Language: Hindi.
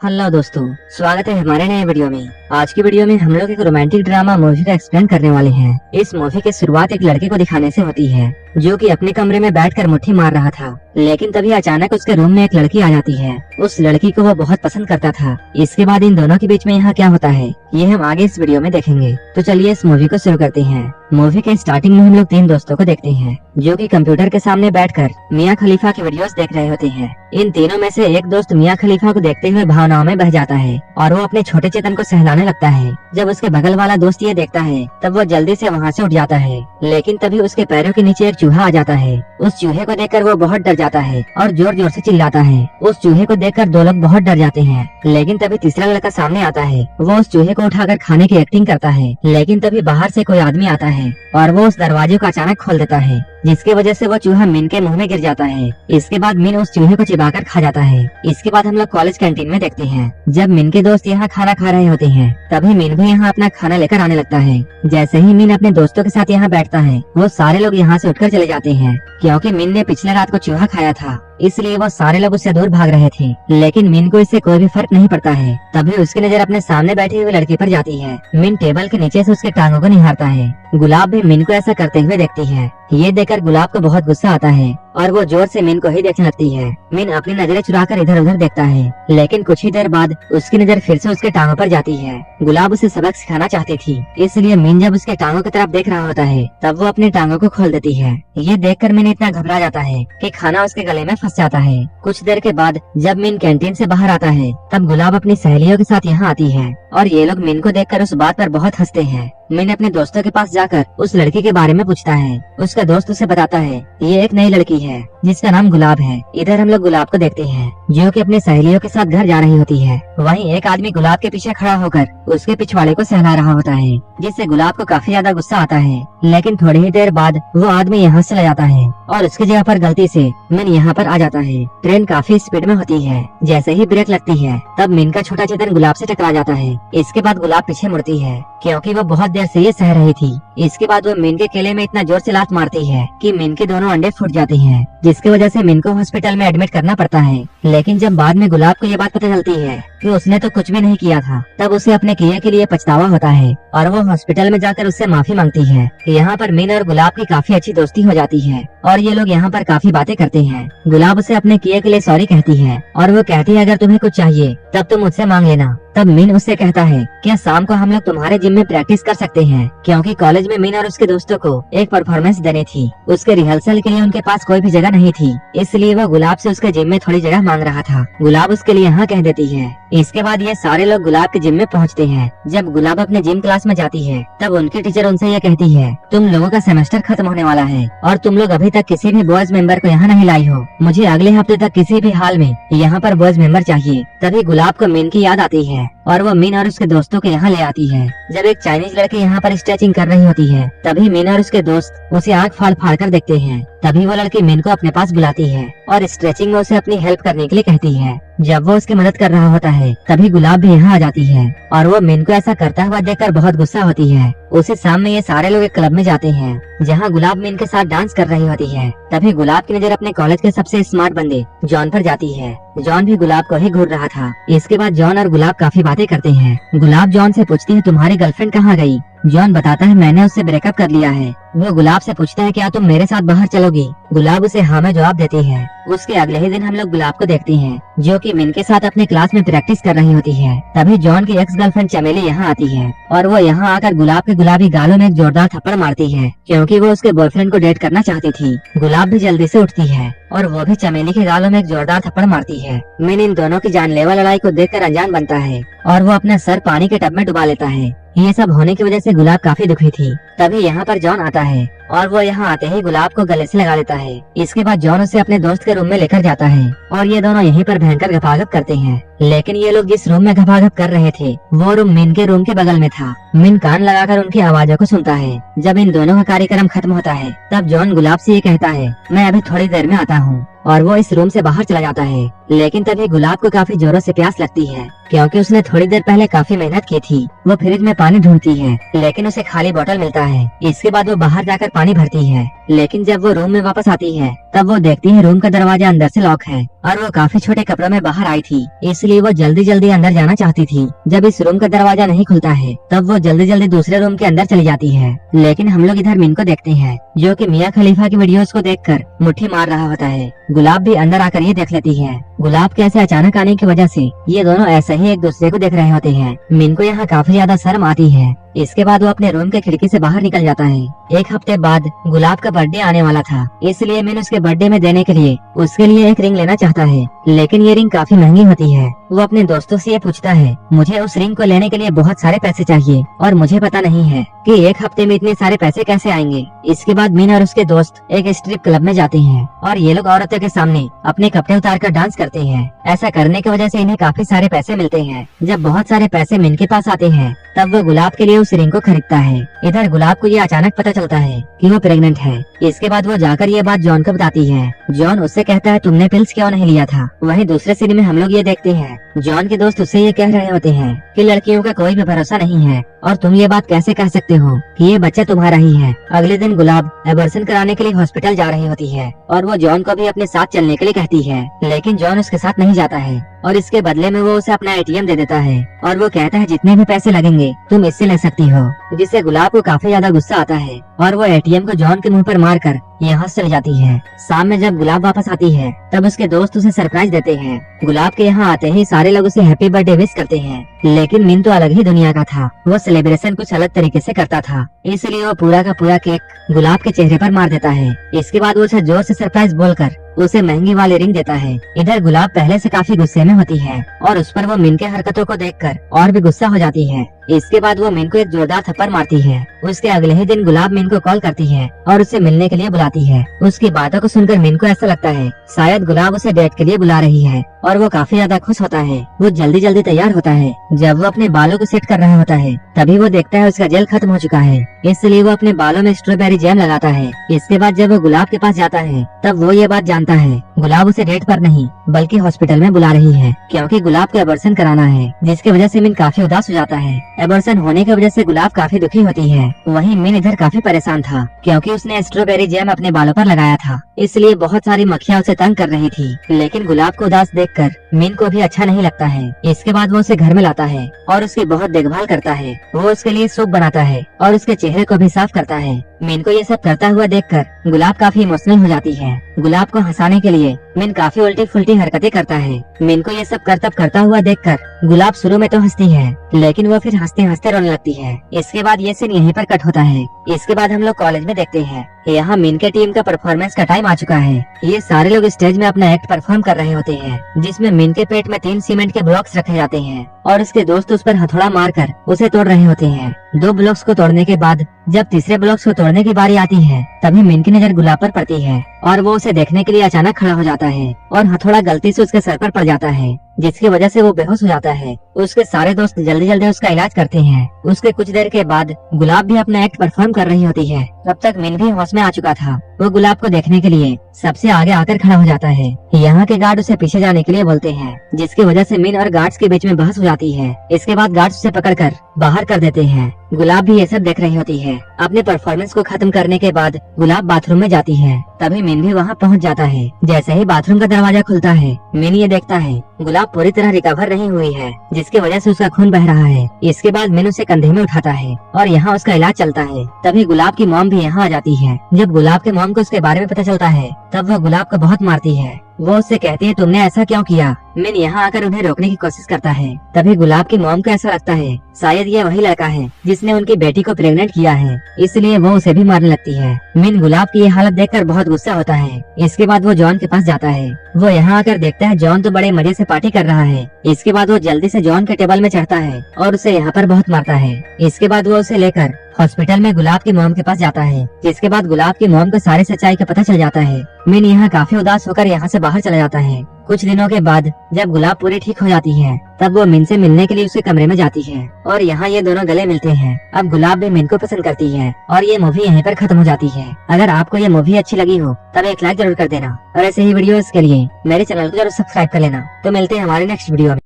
हेलो दोस्तों, स्वागत है हमारे नए वीडियो में। आज की वीडियो में हम लोग एक रोमांटिक ड्रामा मूवी का एक्सप्लेन करने वाले हैं। इस मूवी की शुरुआत एक लड़के को दिखाने से होती है जो कि अपने कमरे में बैठकर मुट्ठी मार रहा था। लेकिन तभी अचानक उसके रूम में एक लड़की आ जाती है। उस लड़की को वो बहुत पसंद करता था। इसके बाद इन दोनों के बीच में यहाँ क्या होता है ये हम आगे इस वीडियो में देखेंगे। तो चलिए इस मूवी को शुरू करते हैं। मूवी के स्टार्टिंग में हम लोग 3 दोस्तों को देखते हैं जो कि कंप्यूटर के सामने बैठकर मियां खलीफा की वीडियोस देख रहे होते हैं। इन तीनों में से एक दोस्त मियां खलीफा को देखते हुए भावनाओं में बह जाता है और वो अपने छोटे चेतन को सहलाने लगता है। जब उसके बगल वाला दोस्त ये देखता है तब वो जल्दी से वहाँ से उठ जाता है। लेकिन तभी उसके पैरों के नीचे एक चूहा आ जाता है। उस चूहे को देखकर वो बहुत डर जाता है और जोर जोर से चिल्लाता है। उस चूहे को देखकर 2 लोग बहुत डर जाते हैं। लेकिन तभी तीसरा लड़का सामने आता है। वो उस चूहे को उठाकर खाने की एक्टिंग करता है। लेकिन तभी बाहर से कोई आदमी आता है और वो उस दरवाजे को अचानक खोल देता है, जिसकी वजह से वो चूहा मिन के मुंह में गिर जाता है। इसके बाद मिन उस चूहे को चिबाकर खा जाता है। इसके बाद हम लोग कॉलेज कैंटीन में देखते हैं। जब मिन के दोस्त यहाँ खाना खा रहे होते हैं तभी मिन भी यहाँ अपना खाना लेकर आने लगता है। जैसे ही मिन अपने दोस्तों के साथ यहाँ बैठता है वो सारे लोग यहाँ से उठकर चले जाते हैं, क्योंकि मिन ने पिछले रात को चूहा खाया था, इसलिए वो सारे लोग उससे दूर भाग रहे थे। लेकिन मिन को इससे कोई भी फर्क नहीं पड़ता है। तभी उसकी नजर अपने सामने बैठी हुई लड़की पर जाती है। मिन टेबल के नीचे से उसके टांगों को निहारता है। गुलाब भी मिन को ऐसा करते हुए देखती है। ये देखकर गुलाब को बहुत गुस्सा आता है और वो जोर से मिन को ही देखने लगती है। मिन अपनी नजरें चुराकर इधर उधर देखता है, लेकिन कुछ ही देर बाद उसकी नजर फिर से उसके टांगों पर जाती है। गुलाब उसे सबक सिखाना चाहती थी, इसलिए मिन जब उसके टांगों की तरफ देख रहा होता है तब वो अपने टांगों को खोल देती है। ये देखकर मिन इतना घबरा जाता है कि खाना उसके गले में फंस जाता है। कुछ देर के बाद जब मिन कैंटीन से बाहर आता है तब गुलाब अपनी सहेलियों के साथ यहाँ आती है और ये लोग मिन को देखकर उस बात पर बहुत हंसते हैं। मिन अपने दोस्तों के पास जाकर उस लड़की के बारे में पूछता है। उसका दोस्त उसे बताता है ये एक नई लड़की है जिसका नाम गुलाब है। इधर हम लोग गुलाब को देखते हैं जो कि अपनी सहेलियों के साथ घर जा रही होती है। वहीं एक आदमी गुलाब के पीछे खड़ा होकर उसके पिछवाड़े को सहला रहा होता है, जिससे गुलाब को काफी ज्यादा गुस्सा आता है। लेकिन थोड़ी ही देर बाद वो आदमी यहाँ से चला जाता है और उसकी जगह पर गलती से मिन यहाँ पर आ जाता है। ट्रेन काफी स्पीड में होती है। जैसे ही ब्रेक लगती है तब मिन का छोटा चेतन गुलाब से टकरा जाता है। इसके बाद गुलाब पीछे मुड़ती है क्योंकि वो बहुत देर से ये सह रही थी। इसके बाद वो मिन के केले में इतना जोर से लात मारती है कि मिन के दोनों अंडे फूट जाते हैं, जिसकी वजह से मिन को हॉस्पिटल में एडमिट करना पड़ता है। लेकिन जब बाद में गुलाब को ये बात पता चलती है कि उसने तो कुछ भी नहीं किया था, तब उसे अपने किए के लिए पछतावा होता है और वो हॉस्पिटल में जाकर उससे माफी मांगती है। यहाँ पर मिन और गुलाब की काफी अच्छी दोस्ती हो जाती है और ये लोग यहाँ पर काफी बातें करते हैं। गुलाब उसे अपने किए के लिए सॉरी कहती है और वो कहती है अगर तुम्हें कुछ चाहिए तब तुम मुझसे मांग लेना। तब मिन उससे कहता है क्या शाम को हम लोग तुम्हारे जिम में प्रैक्टिस कर सकते हैं, क्योंकि कॉलेज में मिन और उसके दोस्तों को एक परफॉर्मेंस देनी थी। उसके रिहर्सल के लिए उनके पास कोई भी जगह नहीं थी, इसलिए वो गुलाब से उसके जिम में थोड़ी जगह मांग रहा था। गुलाब उसके लिए हाँ कह देती है। इसके बाद ये सारे लोग गुलाब के जिम में पहुँचते हैं। जब गुलाब अपने जिम क्लास में जाती है तब उनकी टीचर उनसे ये कहती है तुम लोगों का सेमेस्टर खत्म होने वाला है और तुम लोग अभी तक किसी भी बॉयज मेंबर को यहाँ नहीं लाई हो। मुझे अगले हफ्ते तक किसी भी हाल में यहाँ पर बॉयज मेंबर चाहिए। तभी गुलाब को मिन की याद आती है और वो मिन और उसके दोस्तों को यहाँ ले आती है। जब एक चाइनीज लड़की यहाँ पर स्ट्रेचिंग कर रही होती है तभी मिन और उसके दोस्त उसे आँख फाड़ फाड़ कर देखते हैं। तभी वो लड़की मिन को अपने पास बुलाती है और स्ट्रेचिंग में उसे अपनी हेल्प करने के लिए कहती है। जब वो उसकी मदद कर रहा होता है तभी गुलाब भी यहाँ आ जाती है और वो मिन को ऐसा करता हुआ देखकर बहुत गुस्सा होती है। उसी शाम में ये सारे लोग एक क्लब में जाते हैं जहाँ गुलाब मिन के साथ डांस कर रही होती है। तभी गुलाब की नजर अपने कॉलेज के सबसे स्मार्ट बंदे जॉन पर जाती है। जॉन भी गुलाब को ही घूर रहा था। इसके बाद जॉन और गुलाब काफी बातें करते हैं। गुलाब जॉन से पूछती है तुम्हारी गर्लफ्रेंड कहाँ गई। जॉन बताता है मैंने उससे ब्रेकअप कर लिया है। वो गुलाब से पूछता है क्या तुम मेरे साथ बाहर चलोगी। गुलाब उसे हाँ में जवाब देती है। उसके अगले ही दिन हम लोग गुलाब को देखते हैं जो कि मिन के साथ अपने क्लास में प्रैक्टिस कर रही होती है। तभी जॉन की एक्स गर्लफ्रेंड चमेली यहाँ आती है और वो यहाँ आकर गुलाब के गुलाबी गालों में एक जोरदार थप्पड़ मारती है, क्योंकि वो उसके बॉयफ्रेंड को डेट करना चाहती थी। गुलाब भी जल्दी से उठती है और वो भी चमेली के गालों में एक जोरदार थप्पड़ मारती है। मिन इन दोनों की जानलेवा लड़ाई को देखकर अनजान बनता है और वो अपना सर पानी के टब में डुबा लेता है। ये सब होने की वजह से गुलाब काफी दुखी थी। तभी यहाँ पर जॉन आता है और वो यहाँ आते ही गुलाब को गले से लगा लेता है। इसके बाद जॉन उसे अपने दोस्त के रूम में लेकर जाता है और ये दोनों यहीं पर भयंकर गपागप करते हैं। लेकिन ये लोग जिस रूम में गपागप कर रहे थे वो रूम मिन के रूम के बगल में था। मिन कान लगाकर उनकी आवाजों को सुनता है। जब इन दोनों का कार्यक्रम खत्म होता है तब जॉन गुलाब से ये कहता है मैं अभी थोड़ी देर में आता हूँ और वो इस रूम से बाहर चला जाता है। लेकिन तभी गुलाब को काफी जोरों से प्यास लगती है, क्योंकि उसने थोड़ी देर पहले काफी मेहनत की थी। वो फ्रिज में पानी ढूंढती है लेकिन उसे खाली बोतल मिलता है। इसके बाद वो बाहर जाकर पानी भरती है, लेकिन जब वो रूम में वापस आती है तब वो देखती है रूम का दरवाजा अंदर से लॉक है और वो काफी छोटे कपड़ों में बाहर आई थी, इसलिए वो जल्दी जल्दी अंदर जाना चाहती थी। जब इस रूम का दरवाजा नहीं खुलता है तब वो जल्दी जल्दी दूसरे रूम के अंदर चली जाती है। लेकिन हम लोग इधर मिन को देखते हैं जो कि मियां खलीफा की वीडियोस को देखकर मुट्ठी मार रहा होता है। गुलाब भी अंदर आकर ये देख लेती है। गुलाब के ऐसे अचानक आने की वजह से ये दोनों ऐसे ही एक दूसरे को देख रहे होते हैं। मिन को यहाँ काफी ज्यादा शर्म आती है। इसके बाद वो अपने रूम के खिड़की से बाहर निकल जाता है। एक हफ्ते बाद गुलाब का बर्थडे आने वाला था, इसलिए मिन उसके बर्थडे में देने के लिए उसके लिए एक रिंग लेना चाहता है, लेकिन ये रिंग काफी महंगी होती है। वो अपने दोस्तों से ये पूछता है, मुझे उस रिंग को लेने के लिए बहुत सारे पैसे चाहिए और मुझे पता नहीं है कि एक हफ्ते में इतने सारे पैसे कैसे आएंगे। इसके बाद मिन और उसके दोस्त एक स्ट्रिप क्लब में जाते हैं और ये लोग औरतों के सामने अपने कपड़े उतार कर डांस करते हैं। ऐसा करने की वजह से इन्हें काफी सारे पैसे मिलते हैं। जब बहुत सारे पैसे मिन के पास आते हैं तब वो गुलाब के लिए उस रिंग को खरीदता है। इधर गुलाब को ये अचानक पता चलता है कि वो प्रेग्नेंट है। इसके बाद वो जाकर ये बात जॉन को बताती है। जॉन उससे कहता है, तुमने पिल्स क्यों नहीं लिया था। वहीं दूसरे सीन में हम लोग ये देखते हैं जॉन के दोस्त उससे ये कह रहे होते हैं कि लड़कियों का कोई भी भरोसा नहीं है और तुम ये बात कैसे कह सकते हो कि ये बच्चा तुम्हारा ही है। अगले दिन गुलाब एबॉर्शन कराने के लिए हॉस्पिटल जा रही होती है और वो जॉन को भी अपने साथ चलने के लिए कहती है, लेकिन जॉन उसके साथ नहीं जाता है और इसके बदले में वो उसे अपना एटीएम दे देता है और वो कहता है जितने भी पैसे लगेंगे तुम इससे ले सकती हो, जिससे गुलाब को काफी ज्यादा गुस्सा आता है और वो एटीएम को जॉन के मुंह पर मारकर यहाँ से चली जाती है। शाम में जब गुलाब वापस आती है तब उसके दोस्त उसे सरप्राइज देते हैं। गुलाब के यहाँ आते ही सारे लोग उसे हैप्पी बर्थडे विश करते हैं, लेकिन मिन तो अलग ही दुनिया का था। वो सेलिब्रेशन कुछ अलग तरीके से करता था, इसलिए वो पूरा का पूरा केक गुलाब के चेहरे पर मार देता है। इसके बाद वो उसे जोर से सरप्राइज बोलकर उसे महंगी वाली रिंग देता है। इधर गुलाब पहले से काफी गुस्से में होती है और उस पर वो मिन के हरकतों को देखकर और भी गुस्सा हो जाती है। इसके बाद वो मिन को एक जोरदार थप्पड़ मारती है। उसके अगले ही दिन गुलाब मिन को कॉल करती है और उसे मिलने के लिए बुलाती है। उसकी बातों को सुनकर मिन को ऐसा लगता है शायद गुलाब उसे डेट के लिए बुला रही है और वो काफी ज्यादा खुश होता है। वो जल्दी जल्दी तैयार होता है। जब वो अपने बालों को सेट कर रहा होता है तभी वो देखता है उसका जेल खत्म हो चुका है, इसलिए वो अपने बालों में स्ट्रॉबेरी जैम लगाता है। इसके बाद जब वो गुलाब के पास जाता है तब वो ये बात जानता है गुलाब उसे डेट पर नहीं बल्कि हॉस्पिटल में बुला रही है, क्योंकि गुलाब को एबॉर्शन कराना है, जिसकी वजह से मिन काफी उदास हो जाता है। एबॉर्शन होने की वजह से गुलाब काफी दुखी होती है। वहीं मिन इधर काफी परेशान था क्योंकि उसने स्ट्रॉबेरी जैम अपने बालों पर लगाया था, इसलिए बहुत सारी मक्खियाँ उसे तंग कर रही थी। लेकिन गुलाब को उदास देखकर मिन को भी अच्छा नहीं लगता है। इसके बाद वो उसे घर में लाता है और उसकी बहुत देखभाल करता है। वो उसके लिए सूप बनाता है और उसके चेहरे को भी साफ करता है। मिन को ये सब करता हुआ देखकर गुलाब काफी इमोशनल हो जाती है। गुलाब को हंसाने के लिए मिन काफी उल्टी फुल्टी हरकतें करता है। मिन को ये सब करतब करता हुआ देखकर गुलाब शुरू में तो हंसती है, लेकिन वो फिर हंसते हंसते रोने लगती है। इसके बाद ये सीन यहीं पर कट होता है। इसके बाद हम लोग कॉलेज में देखते हैं यहाँ मिन के टीम का परफॉर्मेंस का टाइम आ चुका है। ये सारे लोग स्टेज में अपना एक्ट परफॉर्म कर रहे होते हैं, जिसमें मिन के पेट में 3 सीमेंट के ब्लॉक्स रखे जाते हैं और उसके दोस्त उस पर हथौड़ा मारकर उसे तोड़ रहे होते हैं। 2 ब्लॉक्स को तोड़ने के बाद जब तीसरे ब्लॉक्स को तोड़ने की बारी आती है तभी मिन की नजर गुलाब पर पड़ती है और वो उसे देखने के लिए अचानक खड़ा हो जाता है और हथौड़ा गलती से उसके सर पर पड़ जाता है, जिसकी वजह से वो बेहोश हो जाता है। उसके सारे दोस्त जल्दी जल्दी उसका इलाज करते हैं। उसके कुछ देर के बाद गुलाब भी अपना एक्ट परफॉर्म कर रही होती है। तब तक मिन भी होश में आ चुका था। वो गुलाब को देखने के लिए सबसे आगे आकर खड़ा हो जाता है। यहाँ के गार्ड उसे पीछे जाने के लिए बोलते हैं, जिसकी वजह से मिन और गार्ड्स के बीच में बहस हो जाती है। इसके बाद गार्ड्स उसे पकड़कर बाहर कर देते हैं। गुलाब भी ये सब देख रही होती है। अपने परफॉर्मेंस को खत्म करने के बाद गुलाब बाथरूम में जाती है, तभी मिन भी वहाँ पहुँच जाता है। जैसे ही बाथरूम का दरवाजा खुलता है मिन ये देखता है गुलाब पूरी तरह रिकवर नहीं हुई है, जिसकी वजह से उसका खून बह रहा है। इसके बाद मिन उसे कंधे में उठाता है और यहाँ उसका इलाज चलता है। तभी गुलाब की मॉम भी यहाँ आ जाती है। जब गुलाब के मॉम को उसके बारे में पता चलता है तब वह गुलाब को बहुत मारती है। वो उससे कहती है, तुमने ऐसा क्यों किया। मिन यहाँ आकर उन्हें रोकने की कोशिश करता है। तभी गुलाब की मॉम को ऐसा लगता है शायद ये वही लड़का है जिसने उनकी बेटी को प्रेग्नेंट किया है, इसलिए वो उसे भी मारने लगती है। मिन गुलाब की ये हालत देखकर बहुत गुस्सा होता है। इसके बाद वो जॉन के पास जाता है। वो यहाँ आकर देखता है जॉन तो बड़े मजे से पार्टी कर रहा है। इसके बाद वो जल्दी से जॉन के टेबल में चढ़ता है और उसे यहाँ पर बहुत मारता है। इसके बाद वो उसे लेकर हॉस्पिटल में गुलाब की मॉम के पास जाता है, जिसके बाद गुलाब की मॉम को सारी सच्चाई का पता चल जाता है। मिन यहाँ काफी उदास होकर यहाँ से बाहर चला जाता है। कुछ दिनों के बाद जब गुलाब पूरी ठीक हो जाती है तब वो मिन से मिलने के लिए उसके कमरे में जाती है और यहाँ ये दोनों गले मिलते हैं। अब गुलाब भी मिन को पसंद करती है और ये मूवी यहीं पर खत्म हो जाती है। अगर आपको ये मूवी अच्छी लगी हो तब एक लाइक जरूर कर देना और ऐसे ही वीडियोस के लिए मेरे चैनल को जरूर सब्सक्राइब कर लेना। तो मिलते हैं हमारे नेक्स्ट वीडियो में।